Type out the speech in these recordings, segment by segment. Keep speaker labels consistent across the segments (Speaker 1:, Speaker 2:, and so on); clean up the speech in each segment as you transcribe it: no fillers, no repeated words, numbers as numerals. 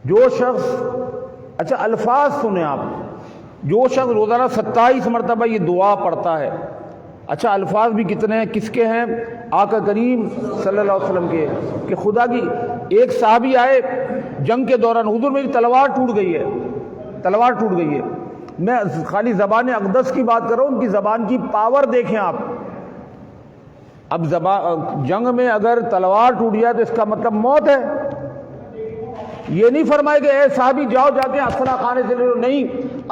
Speaker 1: جو شخص، اچھا الفاظ سنیں آپ، جو شخص روزانہ 27 مرتبہ یہ دعا پڑھتا ہے، اچھا الفاظ بھی کتنے ہیں، کس کے ہیں؟ آقا کریم صلی اللہ علیہ وسلم کے، کہ خدا کی ایک صحابی آئے جنگ کے دوران، حضور میری تلوار ٹوٹ گئی ہے، تلوار ٹوٹ گئی ہے. میں خالی زبان اقدس کی بات کر رہا ہوں، ان کی زبان کی پاور دیکھیں آپ. اب جنگ میں اگر تلوار ٹوٹ جائے تو اس کا مطلب موت ہے. یہ نہیں فرمایا کہ اے صحابی جاؤ جا کے اسلحہ خانے سے لے لو، نہیں،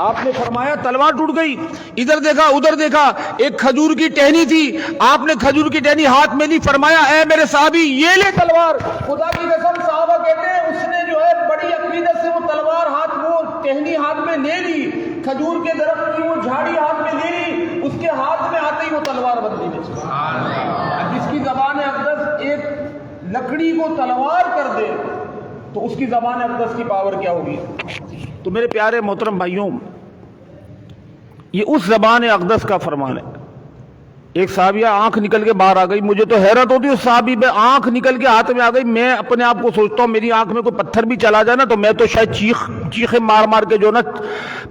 Speaker 1: آپ نے فرمایا تلوار ٹوٹ گئی، ادھر دیکھا ادھر دیکھا، ایک کھجور کی ٹہنی تھی، آپ نے کھجور کی ٹہنی ہاتھ میں نہیں، فرمایا اے میرے صحابی یہ لے تلوار. خدا کی قسم صحابہ کہتے ہیں اس نے جو ہے بڑی عقیدت سے وہ تلوار ہاتھ، وہ ٹہنی ہاتھ میں لے لی، کھجور کے درخت کی وہ جھاڑی ہاتھ میں لے لی، اس کے ہاتھ میں آتے ہی وہ تلوار بن گئی. جس کی زبان اقدس ایک لکڑی کو تلوار کر دے تو اس کی زبان اقدس کی پاور کیا ہوگی. تو میرے پیارے محترم بھائیوں، یہ اس زبان اقدس کا فرمان ہے. ایک صحابیہ آنکھ نکل کے باہر آ گئی، مجھے تو حیرت ہوتی ہے، اس صحابی پہ آنکھ نکل کے ہاتھ میں آ گئی. میں اپنے آپ کو سوچتا ہوں میری آنکھ میں کوئی پتھر بھی چلا جائے نا تو میں تو شاید چیخیں مار مار کے جو نا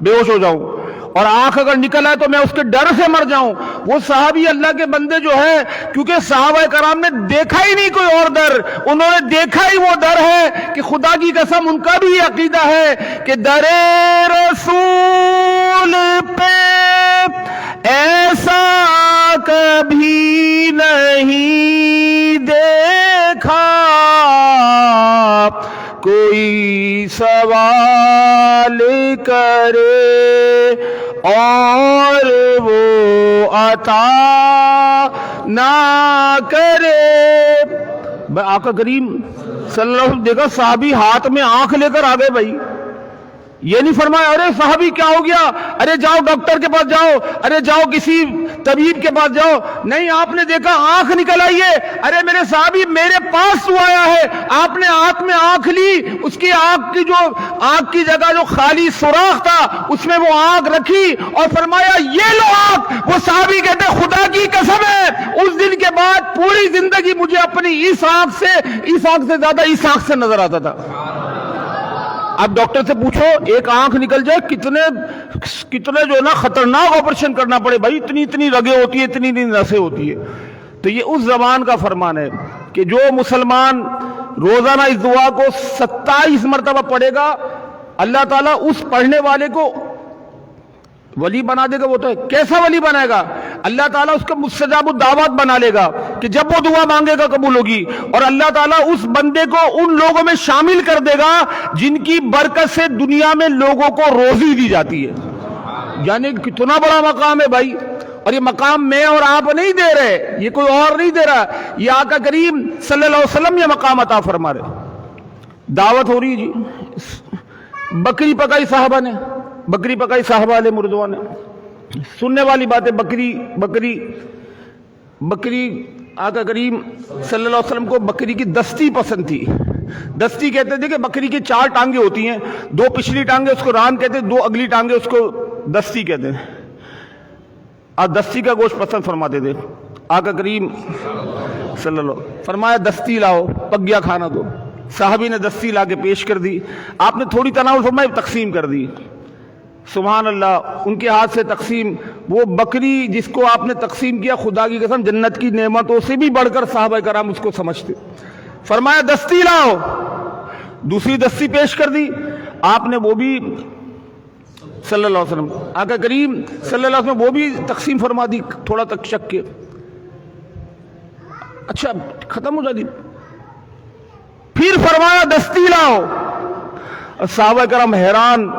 Speaker 1: بے ہوش ہو جاؤں، اور آنکھ اگر نکل آئے تو میں اس کے ڈر سے مر جاؤں. وہ صحابی اللہ کے بندے جو ہے، کیونکہ صحابہ کرام نے دیکھا ہی نہیں کوئی اور در، انہوں نے دیکھا ہی وہ در ہے کہ خدا کی قسم ان کا بھی یہ عقیدہ ہے کہ در رسول پہ ایسا کبھی نہیں دیکھا، کوئی سوال کرے اور وہ عطا نہ کرے. آقا کریم صلی اللہ علیہ وسلم دیکھا صحابی ہاتھ میں آنکھ لے کر آ گئے. بھائی یہ نہیں فرمایا ارے صحابی کیا ہو گیا، ارے جاؤ ڈاکٹر کے پاس جاؤ، ارے جاؤ کسی طبیب کے پاس جاؤ. نہیں، آپ نے دیکھا آنکھ نکل آئی ہے، ارے میرے صحابی میرے پاس تو آیا ہے. آپ نے ہاتھ میں آنکھ لی، اس کی آنکھ کی جگہ جو خالی سوراخ تھا اس میں وہ آنکھ رکھی اور فرمایا یہ لو آنکھ. وہ صحابی کہتے خدا کی قسم ہے اس دن کے بعد پوری زندگی مجھے اپنی اس آنکھ سے زیادہ اس آنکھ سے نظر آتا تھا. اب ڈاکٹر سے پوچھو ایک آنکھ نکل جائے کتنے جو ہے نا خطرناک آپریشن کرنا پڑے. بھائی اتنی رگیں ہوتی ہے، اتنی نسیں ہوتی ہے. تو یہ اس زبان کا فرمان ہے کہ جو مسلمان روزانہ اس دعا کو 27 مرتبہ پڑھے گا، اللہ تعالیٰ اس پڑھنے والے کو ولی بنا دے گا. وہ تو ہے، کیسا ولی بنائے گا؟ اللہ تعالیٰ اس کو مستجاب الدعوات بنا لے گا کہ جب وہ دعا مانگے گا قبول ہوگی، اور اللہ تعالیٰ اس بندے کو ان لوگوں میں شامل کر دے گا جن کی برکت سے دنیا میں لوگوں کو روزی دی جاتی ہے. یعنی کتنا بڑا مقام ہے بھائی، اور یہ مقام میں اور آپ نہیں دے رہے، یہ کوئی اور نہیں دے رہا، یہ آقا کریم صلی اللہ علیہ وسلم یہ مقام عطا فرما رہے. دعوت ہو رہی ہے جی، بکری پکائی صحابہ نے، بکری پکائی صحابہ علیہ مردوان نے. سننے والی بات ہے، بکری آقا کریم صلی اللہ علیہ وسلم کو بکری کی دستی پسند تھی. دستی کہتے تھے کہ بکری کی 4 ٹانگیں ہوتی ہیں، 2 پچھلی ٹانگیں اس کو ران کہتے ہیں، 2 اگلی ٹانگیں اس کو دستی کہتے ہیں. آپ دستی کا گوشت پسند فرماتے تھے. آقا کریم صلی اللہ علیہ وسلم فرمایا دستی لاؤ، پک گیا کھانا. دو صحابی نے دستی لا کے پیش کر دی، آپ نے تھوڑی تناول فرمائی، تقسیم کر دی. سبحان اللہ، ان کے ہاتھ سے تقسیم. وہ بکری جس کو آپ نے تقسیم کیا، خدا کی قسم جنت کی نعمتوں سے بھی بڑھ کر صحابہ کرام اس کو سمجھتے. فرمایا دستی لاؤ، دوسری دستی پیش کر دی. آپ نے وہ بھی صلی اللہ علیہ وسلم، آقا کریم صلی اللہ علیہ وسلم وہ بھی تقسیم فرما دی تھوڑا تک چک کے. اچھا ختم ہو جاتی. پھر فرمایا دستی لاؤ. صحابہ کرام حیران.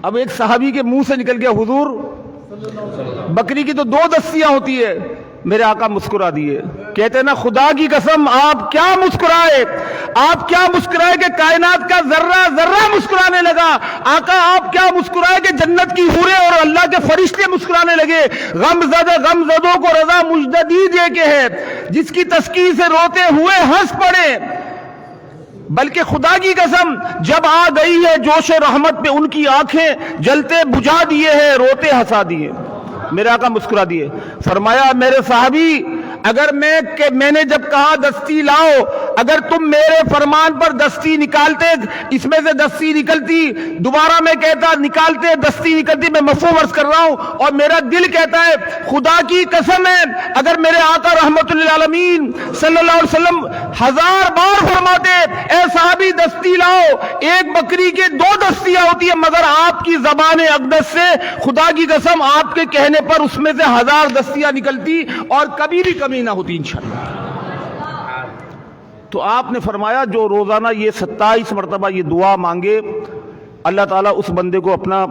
Speaker 1: اب ایک صحابی کے منہ سے نکل گیا حضور بکری کی تو 2 دستیاں ہوتی ہے. میرے آقا مسکرا دیے، کہتے ہیں نا خدا کی قسم آپ کیا مسکرائے کہ کائنات کا ذرہ ذرہ مسکرانے لگا. آقا آپ کیا مسکرائے کہ جنت کی حوریں اور اللہ کے فرشتے مسکرانے لگے. غم زدوں کو رضا مجددی دے کے ہے، جس کی تسکین سے روتے ہوئے ہنس پڑے. بلکہ خدا کی قسم جب آ گئی ہے جوش رحمت پہ ان کی آنکھیں جلتے بجھا دیے ہیں، روتے ہنسا دیے. میرے آقا مسکرا دیے. فرمایا میرے صحابی اگر میں نے جب کہا دستی لاؤ، اگر تم میرے فرمان پر دستی نکالتے، اس میں سے دستی نکلتی، دوبارہ میں کہتا نکالتے، دستی نکلتی، میں مفہوم عرض کر رہا ہوں، اور میرا دل کہتا ہے خدا کی قسم ہے اگر میرے آقا رحمت للعالمین صلی اللہ علیہ وسلم 1000 بار فرماتے اے صحابی دستی لاؤ، ایک بکری کے 2 دستیاں ہوتی ہیں، مگر آپ کی زبان اقدس سے خدا کی قسم آپ کے کہنے پر اس میں سے 1000 دستیاں نکلتی اور کبھی بھی کمی نہ ہوتی انشاءاللہ۔ تو آپ نے فرمایا جو روزانہ یہ 27 مرتبہ یہ دعا مانگے اللہ تعالیٰ اس بندے کو اپنا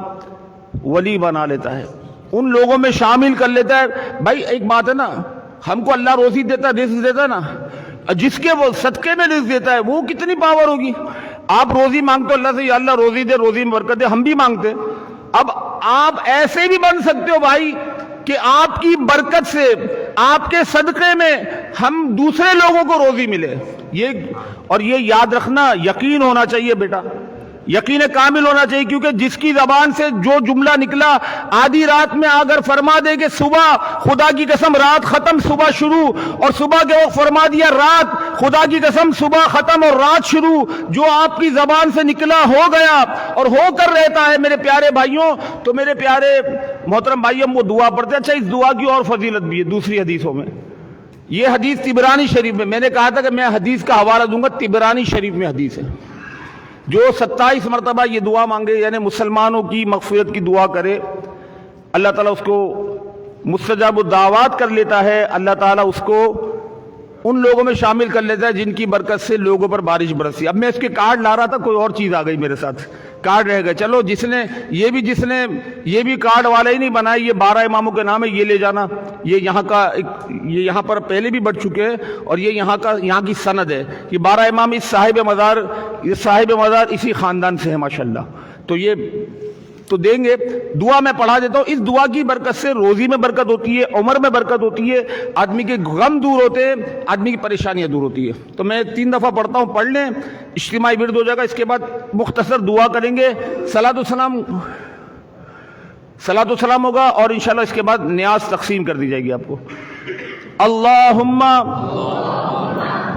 Speaker 1: ولی بنا لیتا ہے، ان لوگوں میں شامل کر لیتا ہے۔ بھائی ایک بات ہے نا، ہم کو اللہ روزی دیتا ہے، رزق دیتا ہے نا، جس کے وہ صدقے میں رزق دیتا ہے وہ کتنی پاور ہوگی۔ آپ روزی مانگتے اللہ سے، یا اللہ روزی دے، روزی میں برکت دے، ہم بھی مانگتے۔ اب آپ ایسے بھی بن سکتے ہو بھائی کہ آپ کی برکت سے، آپ کے صدقے میں ہم دوسرے لوگوں کو روزی ملے۔ اور یہ یاد رکھنا، یقین ہونا چاہیے بیٹا، یقین کامل ہونا چاہیے، کیونکہ جس کی زبان سے جو جملہ نکلا آدھی رات میں اگر فرما دے کہ صبح، خدا کی قسم رات ختم صبح شروع، اور صبح کے وقت فرما دیا رات، خدا کی قسم صبح ختم اور رات شروع، جو آپ کی زبان سے نکلا ہو گیا اور ہو کر رہتا ہے میرے پیارے بھائیوں۔ تو میرے پیارے محترم بھائیوں، وہ دعا پڑھتے ہیں۔ اچھا اس دعا کی اور فضیلت بھی ہے دوسری حدیثوں میں، یہ حدیث طبرانی شریف میں نے کہا تھا کہ میں حدیث کا حوالہ دوں گا، طبرانی شریف میں حدیث ہے۔ جو 27 مرتبہ یہ دعا مانگے، یعنی مسلمانوں کی مغفرت کی دعا کرے، اللہ تعالیٰ اس کو مستجاب الدعوات کر لیتا ہے، اللہ تعالیٰ اس کو ان لوگوں میں شامل کر لیتا ہے جن کی برکت سے لوگوں پر بارش برسی۔ اب میں اس کے کارڈ لا رہا تھا، کوئی اور چیز آ گئی میرے ساتھ، کارڈ رہ گئے۔ چلو جس نے یہ بھی کارڈ والا ہی نہیں بنایا، یہ 12 اماموں کے نام ہے، یہ لے جانا، یہ یہاں کا یہ یہاں پر پہلے بھی بڑھ چکے ہیں، اور یہ یہاں کی سند ہے، یہ 12 امام اس صاحب مزار اسی خاندان سے ہے ماشاءاللہ۔ تو یہ تو دیں گے، دعا میں پڑھا دیتا ہوں۔ اس دعا کی برکت سے روزی میں برکت ہوتی ہے، عمر میں برکت ہوتی ہے، آدمی کے غم دور ہوتے ہیں، آدمی کی پریشانیاں دور ہوتی ہے۔ تو میں 3 دفعہ پڑھتا ہوں، پڑھ لیں، اجتماعی ورد ہو جائے گا۔ اس کے بعد مختصر دعا کریں گے، صلاۃ السلام ہوگا، اور انشاءاللہ اس کے بعد نیاز تقسیم کر دی جائے گی آپ کو۔ اللہم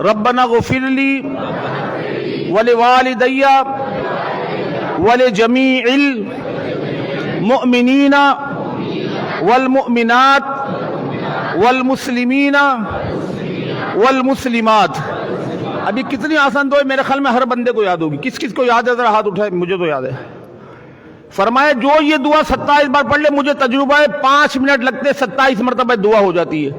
Speaker 1: ربنا غفر لی ولوالدی ولجمیع المؤمنین والمؤمنات والمسلمین والمسلمات۔ ابھی کتنی آسان دعا ہے، میرے خیال میں ہر بندے کو یاد ہوگی۔ کس کس کو یاد ہے ذرا ہاتھ اٹھائے، مجھے تو یاد ہے۔ فرمایا جو یہ دعا 27 بار پڑھ لے، مجھے تجربہ ہے 5 منٹ لگتے 27 مرتبہ دعا ہو جاتی ہے۔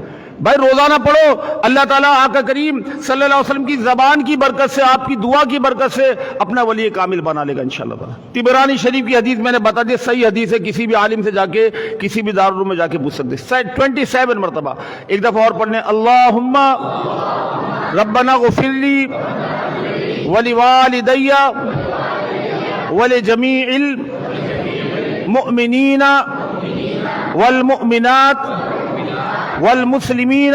Speaker 1: بھائی روزانہ پڑھو، اللہ تعالیٰ آقا کریم صلی اللہ علیہ وسلم کی زبان کی برکت سے، آپ کی دعا کی برکت سے اپنا ولی کامل بنا لے گا انشاءاللہ تعالیٰ۔ طبرانی شریف کی حدیث میں نے بتا دی، صحیح حدیث ہے، کسی بھی عالم سے جا کے، کسی بھی دارالعلوم میں جا کے پوچھ سکتے۔ 27 مرتبہ ایک دفعہ اور پڑھنے، اللہم ربنا غفر لی ولوالدی ولجمیع المؤمنین والمؤمنات والمسلمین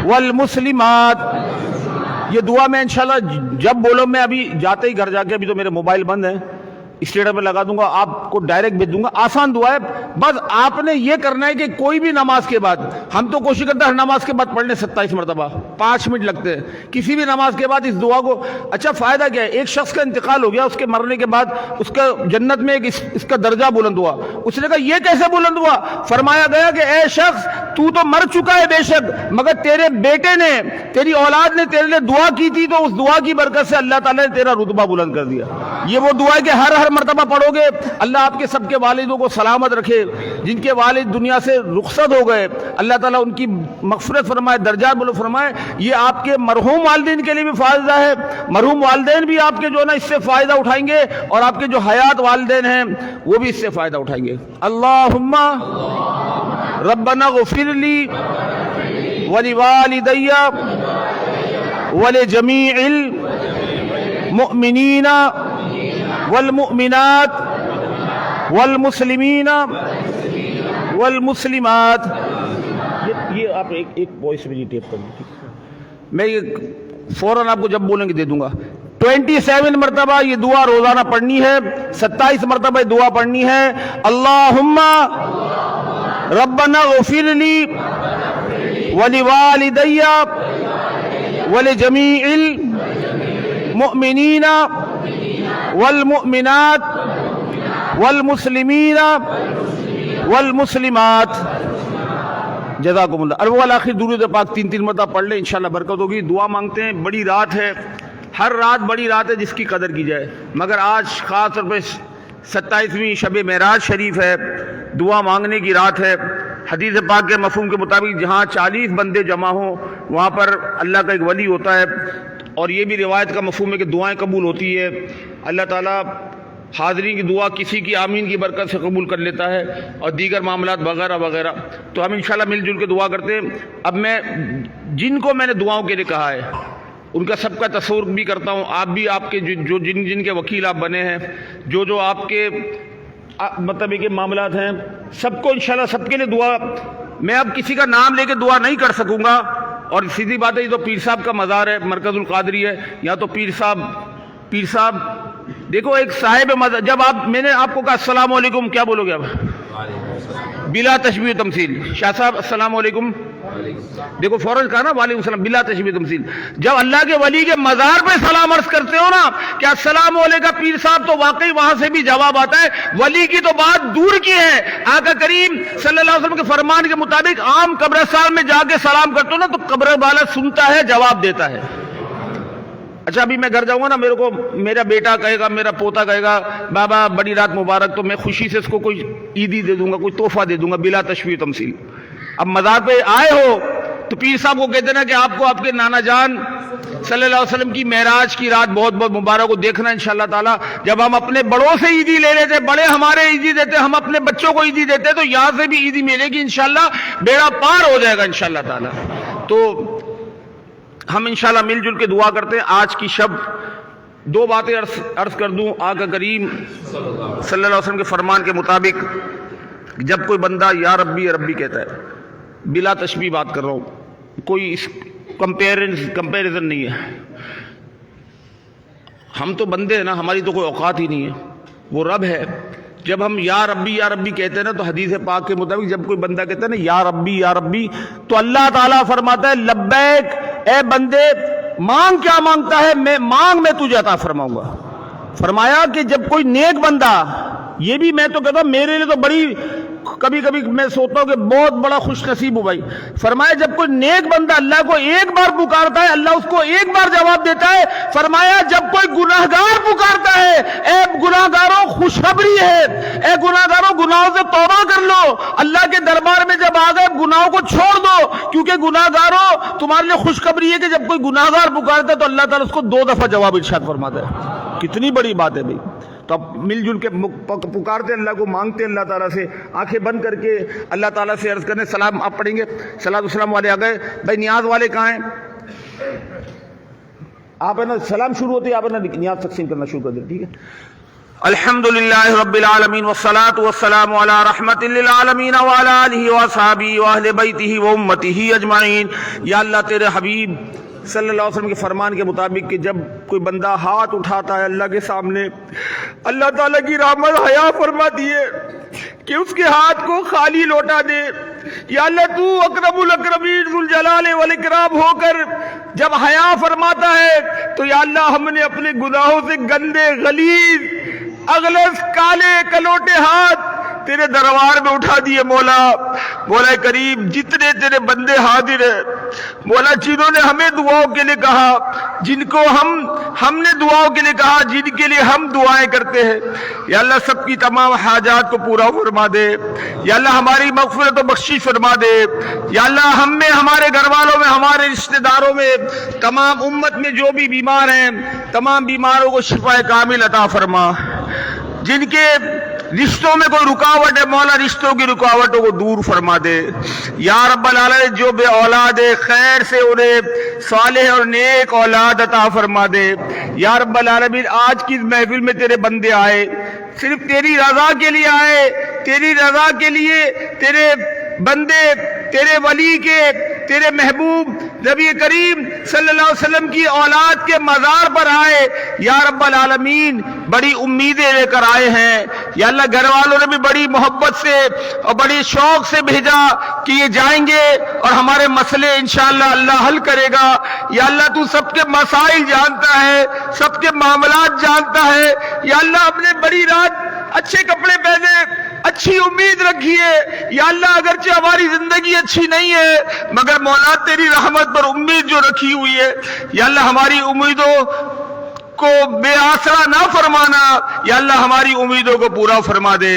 Speaker 1: والمسلمات۔ یہ دعا میں انشاءاللہ جب بولو، میں ابھی جاتے ہی گھر جا کے، ابھی تو میرے موبائل بند ہے، اسٹیٹس پہ لگا دوں گا، آپ کو ڈائریکٹ بھیج دوں گا۔ آسان دعا ہے، بس آپ نے یہ کرنا ہے کہ کوئی بھی نماز کے بعد، ہم تو کوشش کرتے ہیں ہر نماز کے بعد پڑھنے 27 مرتبہ، 5 منٹ لگتے ہیں، کسی بھی نماز کے بعد اس دعا کو۔ اچھا فائدہ کیا ہے، ایک شخص کا انتقال ہو گیا، اس کے مرنے کے بعد اس کا جنت میں اس کا درجہ بلند ہوا۔ اس نے کہا یہ کیسے بلند ہوا؟ فرمایا گیا کہ اے شخص تو مر چکا ہے بے شک، مگر تیرے بیٹے نے، تیری اولاد نے تیرے لیے دعا کی تھی، تو اس دعا کی برکت سے اللہ تعالیٰ نے تیرا رتبہ بلند کر دیا۔ یہ وہ دعا ہے کہ ہر مرتبہ پڑھو گے، اللہ آپ کے سب کے والدوں کو سلامت رکھے، جن کے والد دنیا سے رخصت ہو گئے، اللہ تعالیٰ ان کی مغفرت فرمائے، درجات بلند فرمائے۔ یہ آپ کے مرحوم والدین کے لیے بھی فائدہ ہے، مرحوم والدین بھی آپ کے جو نا اس سے فائدہ اٹھائیں گے، اور آپ کے جو حیات والدین ہیں وہ بھی اس سے فائدہ اٹھائیں گے۔ اللہم ربنا غفر لی ولوالدی ولجمیع المؤمنین والمؤمنات والمسلمین والمسلمات۔ یہ آپ ایک وائس میں ٹیپ کر دیں، میں یہ فوراً آپ کو جب بولیں گے دے دوں گا۔ 27 مرتبہ یہ دعا روزانہ پڑھنی ہے، 27 مرتبہ دعا پڑھنی ہے۔ اللہم ربنا غفر لی ولوالدی وَلِجَمِيعِ الْمُؤْمِنِينَ وَالْمُؤْمِنَاتِ وَالْمُسْلِمِينَ وَالْمُسْلِمَاتِ جزاکم اللہ۔ ارب والآخر درود پاک 3 مرتبہ پڑھ لیں، انشاءاللہ برکت ہوگی۔ دعا مانگتے ہیں، بڑی رات ہے، ہر رات بڑی رات ہے جس کی قدر کی جائے، مگر آج خاص طور پہ 27ویں شب معراج شریف ہے، دعا مانگنے کی رات ہے۔ حدیث پاک کے مفہوم کے مطابق جہاں 40 بندے جمع ہوں وہاں پر اللہ کا ایک ولی ہوتا ہے، اور یہ بھی روایت کا مفہوم ہے کہ دعائیں قبول ہوتی ہے، اللہ تعالیٰ حاضرین کی دعا کسی کی آمین کی برکت سے قبول کر لیتا ہے، اور دیگر معاملات وغیرہ وغیرہ۔ تو ہم انشاءاللہ مل جل کے دعا کرتے ہیں۔ اب میں جن کو میں نے دعاؤں کے لیے کہا ہے ان کا سب کا تصور بھی کرتا ہوں، آپ بھی آپ کے جو جن کے وکیل آپ بنے ہیں، جو آپ کے مطلب کہ معاملات ہیں، سب کو انشاءاللہ سب کے لیے دعا۔ میں اب کسی کا نام لے کے دعا نہیں کر سکوں گا، اور سیدھی بات ہے یہ تو پیر صاحب کا مزار ہے، مرکز القادری ہے، یا تو پیر صاحب دیکھو ایک صاحب مزار، جب میں نے آپ کو کہا السلام علیکم، کیا بولو گے اب؟ بلا تشبیہ تمثیل۔ شاہ صاحب السلام علیکم، دیکھو فوراً کہا نا وعلیکم السلام، بلا تشبیہ تمثیل۔ جب اللہ کے ولی کے مزار پہ سلام عرض کرتے ہو نا کہ السلام علیکم پیر صاحب، تو واقعی وہاں سے بھی جواب آتا ہے۔ ولی کی تو بات دور کی ہے، آقا کریم صلی اللہ علیہ وسلم کے فرمان کے مطابق عام قبرستان میں جا کے سلام کرتے ہو نا تو قبر والا سنتا ہے، جواب دیتا ہے۔ اچھا ابھی میں گھر جاؤں گا نا، میرے کو میرا بیٹا کہے گا، میرا پوتا کہے گا بابا بڑی رات مبارک، تو میں خوشی سے اس کو کوئی عیدی دے دوں گا، کوئی تحفہ دے دوں گا، بلا تشبیہ تمثیل۔ اب مزار پہ آئے ہو تو پیر صاحب کو کہتے نا کہ آپ کو آپ کے نانا جان صلی اللہ علیہ وسلم کی معراج کی رات بہت بہت مبارک کو دیکھنا انشاءاللہ تعالی۔ جب ہم اپنے بڑوں سے عیدی لے لیتے، بڑے ہمارے عیدی دیتے، ہم اپنے بچوں کو عیدی دیتے، تو یہاں سے بھی عیدی ملے گی انشاءاللہ، بیڑا پار ہو جائے گا انشاءاللہ تعالی۔ تو ہم انشاءاللہ مل جل کے دعا کرتے ہیں۔ آج کی شب 2 باتیں عرض کر دوں۔ آقا کریم صلی اللہ علیہ وسلم کے فرمان کے مطابق جب کوئی بندہ یا ربی یا ربی کہتا ہے، بلا تشبیہ بات کر رہا ہوں، کوئی کمپیریزن نہیں ہے، ہم تو بندے ہیں نا، ہماری تو کوئی اوقات ہی نہیں ہے، وہ رب ہے۔ جب ہم یا ربی کہتے ہیں نا تو حدیث پاک کے مطابق جب کوئی بندہ کہتا ہے نا یا ربی تو اللہ تعالیٰ فرماتا ہے لبیک، اے بندے مانگ، کیا مانگتا ہے؟ میں تجھے عطا فرماؤں گا۔ فرمایا کہ جب کوئی نیک بندہ، یہ بھی میں تو کہتا ہوں میرے لیے تو بڑی، کبھی میں سوچتا ہوں کہ بہت بڑا خوش نصیب ہوں بھائی۔ فرمایا جب کوئی نیک بندہ اللہ کو ایک بار پکارتا ہے، اللہ اس کو ایک بار جواب دیتا ہے۔ فرمایا جب کوئی گناہگار پکارتا ہے، اے گناہگاروں خوشخبری ہے، اے گناہگاروں گناہوں سے توبہ کر لو، اللہ کے دربار میں جب آ گئے گناہوں کو چھوڑ دو، کیونکہ گناہگاروں تمہارے لیے خوشخبری ہے کہ جب کوئی گناہگار پکارتا ہے تو اللہ تعالیٰ اس کو 2 دفعہ جواب ارشاد فرماتا ہے۔ کتنی بڑی بات ہے بھائی۔ تو اب مل جل کے پکارتے اللہ کو، مانگتے اللہ تعالیٰ سے، آنکھیں بند کر کے اللہ تعالیٰ سے عرض کرنے۔ سلام آپ پڑھیں گے، صلاۃ والسلام والے آ گئے بھائی، نیاز والے کہاں ہیں؟ آپ ہے نا سلام شروع ہوتے آپ ہے نا نیاز تقسیم کرنا شروع کر دیں، ٹھیک ہے؟ الحمدللہ رب العالمین والصلاة والسلام علی رحمت للعالمین وعلی آلہ واصحابہ واہل بیتہ وامتہ اجمعین۔ یا اللہ تیرے حبیب صلی اللہ علیہ وسلم کے فرمان کے مطابق کہ جب کوئی بندہ ہاتھ اٹھاتا ہے اللہ کے سامنے، اللہ تعالیٰ کی رحمت حیا فرما دیے کہ اس کے ہاتھ کو خالی لوٹا دے۔ یا اللہ تو اکرم الاکرمین ذو الجلال والاکرام ہو کر جب حیا فرماتا ہے تو یا اللہ ہم نے اپنے گناہوں سے گندے غلیظ اغلظ کالے کلوٹے ہاتھ تیرے دربار میں اٹھا دیے۔ مولا کریم جتنے تیرے بندے حاضر ہیں مولا، جنہوں نے ہمیں دعاؤں کے لیے کہا، جن کو ہم نے دعاؤں کے لیے کہا، جن کے لیے ہم دعائیں کرتے ہیں، یا اللہ سب کی تمام حاجات کو پورا فرما دے۔ یا اللہ ہماری مغفرت و بخشش فرما دے۔ یا اللہ ہم میں، ہمارے گھر والوں میں، ہمارے رشتہ داروں میں، تمام امت میں جو بھی بیمار ہیں تمام بیماروں کو شفا کامل عطا فرما۔ جن کے رشتوں میں کوئی رکاوٹ ہے مولا رشتوں کی رکاوٹوں کو دور فرما دے۔ یا رب العالمین جو بے اولاد ہے خیر سے انہیں صالح اور نیک اولاد عطا فرما دے۔ یا رب العالمین آج کی محفل میں تیرے بندے آئے، صرف تیری رضا کے لیے آئے، تیری رضا کے لیے، تیرے بندے، تیرے ولی کے، تیرے محبوب نبی کریم صلی اللہ علیہ وسلم کی اولاد کے مزار پر آئے یا رب العالمین بڑی امیدیں لے کر آئے ہیں یا اللہ گھر والوں نے بھی بڑی محبت سے اور بڑی شوق سے بھیجا کہ یہ جائیں گے اور ہمارے مسئلے انشاءاللہ اللہ حل کرے گا یا اللہ تو سب کے مسائل جانتا ہے سب کے معاملات جانتا ہے یا اللہ ہم نے بڑی رات اچھے کپڑے پہنے اچھی امید رکھی ہے یا اللہ اگرچہ ہماری زندگی اچھی نہیں ہے مگر مولا تیری رحمت پر امید جو رکھی ہوئی ہے یا اللہ ہماری امیدوں کو بے آسرا نہ فرمانا یا اللہ ہماری امیدوں کو پورا فرما دے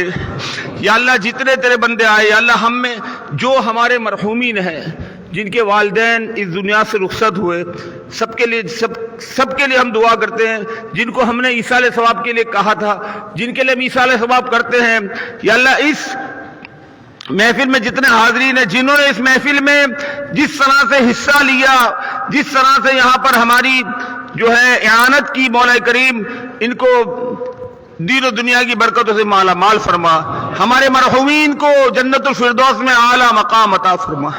Speaker 1: یا اللہ جتنے تیرے بندے آئے یا اللہ ہم میں جو ہمارے مرحومین ہیں جن کے والدین اس دنیا سے رخصت ہوئے سب کے لیے ہم دعا کرتے ہیں جن کو ہم نے ایصال ثواب کے لیے کہا تھا جن کے لیے ہم ایصال ثواب کرتے ہیں یا اللہ اس محفل میں جتنے حاضرین ہیں جنہوں نے اس محفل میں جس طرح سے حصہ لیا جس طرح سے یہاں پر ہماری جو ہے اعانت کی مولا کریم ان کو دین و دنیا کی برکتوں سے مالا مال فرما ہمارے مرحومین کو جنت الفردوس میں اعلیٰ مقام عطا فرما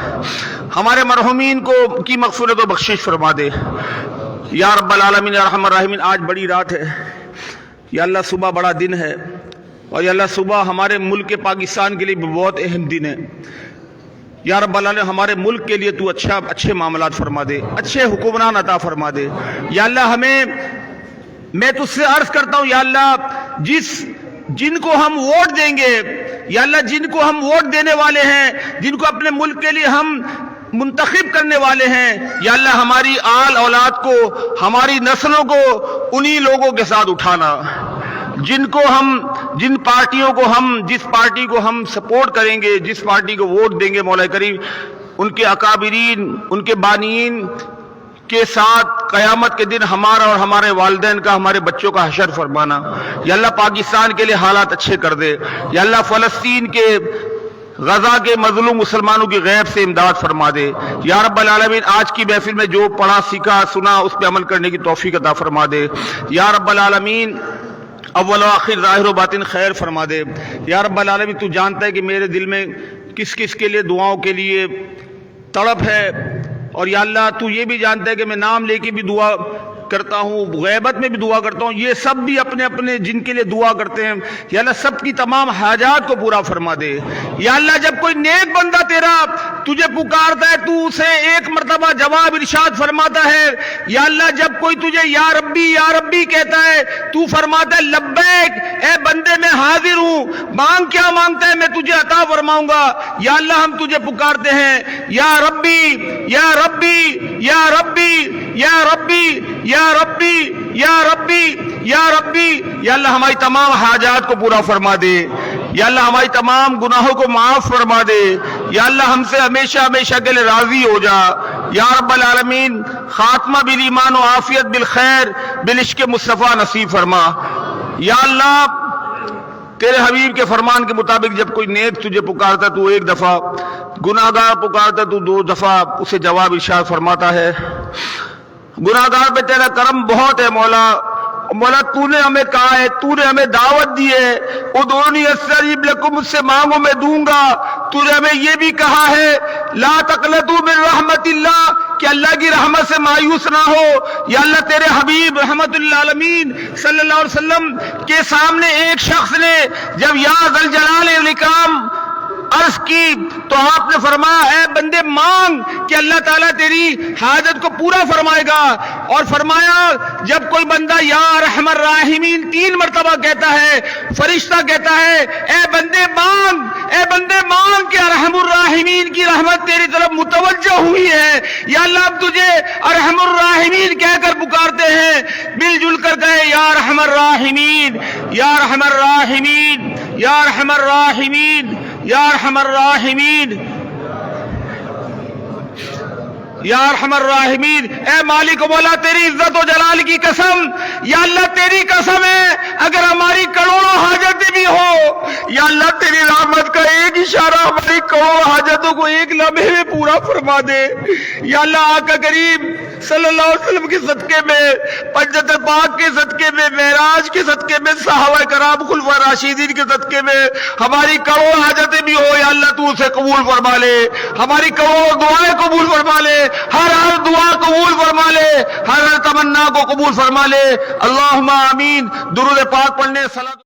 Speaker 1: ہمارے مرحومین کو کی مغفرت و بخشش فرما دے یا رب العالمین یا ارحم الراحمین آج بڑی رات ہے یا اللہ صبح بڑا دن ہے اور یا اللہ صبح ہمارے ملک پاکستان کے لیے بھی بہت اہم دن ہے یا رب العالمین ہمارے ملک کے لیے تو اچھے معاملات فرما دے اچھے حکمران عطا فرما دے یا اللہ میں تجھ سے عرض کرتا ہوں یا اللہ جن کو ہم ووٹ دیں گے یا اللہ جن کو ہم ووٹ دینے والے ہیں جن کو اپنے ملک کے لیے ہم منتخب کرنے والے ہیں یا اللہ ہماری آل اولاد کو ہماری نسلوں کو انہی لوگوں کے ساتھ اٹھانا جن پارٹیوں کو جس پارٹی کو ہم سپورٹ کریں گے جس پارٹی کو ووٹ دیں گے مولا کریم ان کے اکابرین ان کے بانیین کے ساتھ قیامت کے دن ہمارا اور ہمارے والدین کا ہمارے بچوں کا حشر فرمانا یا اللہ پاکستان کے لیے حالات اچھے کر دے یا اللہ فلسطین کے غزہ کے مظلوم مسلمانوں کی غیب سے امداد فرما دے یا رب العالمین آج کی محفل میں جو پڑھا سیکھا سنا اس پہ عمل کرنے کی توفیق عطا فرما دے یا رب العالمین اول و آخر ظاہر و باطن خیر فرما دے یا رب العالمین تو جانتا ہے کہ میرے دل میں کس کس کے لیے دعاؤں کے لیے تڑپ ہے اور یا اللہ تو یہ بھی جانتا ہے کہ میں نام لے کے بھی دعا کرتا ہوں غیبت میں بھی دعا کرتا ہوں یہ سب بھی اپنے اپنے جن کے لیے دعا کرتے ہیں یا اللہ سب کی تمام حاجات کو پورا فرما دے یا اللہ جب کوئی نیک بندہ تیرا تجھے پکارتا ہے تو اسے ایک مرتبہ جواب ارشاد فرماتا ہے یا اللہ جب کوئی تجھے یا ربی کہتا ہے تو فرماتا ہے لبیک اے بندے میں حاضر ہوں مانگ کیا مانگتا ہے میں تجھے عطا فرماؤں گا یا اللہ ہم تجھے پکارتے ہیں یا ربی یا ربی یا ربی یا ربی یا ربی یا ربی یا ربی یا اللہ ہماری تمام حاجات کو پورا فرما دے یا اللہ ہماری تمام گناہوں کو معاف فرما دے یا اللہ ہم سے ہمیشہ ہمیشہ کے لیے راضی ہو جا یا رب العالمین خاتمہ بالایمان و عافیت بالخیر بالعشق مصطفیٰ نصیب فرما یا اللہ تیرے حبیب کے فرمان کے مطابق جب کوئی نیک تجھے پکارتا تو ایک دفعہ گناہگار پکارتا تو 2 دفعہ اسے جواب ارشاد فرماتا ہے گناہگار پہ تیرا کرم بہت ہے مولا تو نے ہمیں کہا ہے تو نے ہمیں دعوت دی ہے ادعونی استجب لکم مجھ سے مانگو میں دوں گا تو نے ہمیں یہ بھی کہا ہے لا تقنطوا من رحمت اللہ کہ اللہ کی رحمت سے مایوس نہ ہو یا اللہ تیرے حبیب رحمت للعالمین صلی اللہ علیہ وسلم کے سامنے ایک شخص نے جب یا ذل جلال والاکرام عرض کی تو آپ نے فرمایا اے بندے مانگ کہ اللہ تعالیٰ تیری حاجت کو پورا فرمائے گا اور فرمایا جب کوئی بندہ یا ارحم الراحمین 3 مرتبہ کہتا ہے فرشتہ کہتا ہے اے بندے مانگ کہ ارحم الراحمین کی رحمت تیری طرف متوجہ ہوئی ہے یا اللہ اب تجھے ارحم الراحمین کہہ کر پکارتے ہیں مل جل کر کہے یا ارحم الراحمین یا ارحم الراحمین یا ارحم الراحمین یا ارحم الراحمین یا ارحم الراحمین اے مالک و مولا تیری عزت و جلال کی قسم یا اللہ تیری قسم ہے اگر ہماری کروڑوں حاجتیں بھی ہو یا اللہ تیری رحمت کا ایک اشارہ ہماری کروڑوں حاجتوں کو ایک لمحے میں پورا فرما دے یا اللہ آقا کریم
Speaker 2: صلی اللہ علیہ وسلم کے صدقے میں، پنجت پاک کے صدقے میں، معراج کے صدقے میں، صحابہ کرام خلفاء راشدین کے صدقے میں ہماری کروڑ حاجتیں بھی ہو یا اللہ تو اسے قبول فرما لے، ہماری کروڑ دعائیں قبول فرما لے، ہر دعا قبول فرما لے، ہر تمنا کو قبول فرما لے۔ اللہم آمین۔ درود پاک پڑھنے، صلاۃ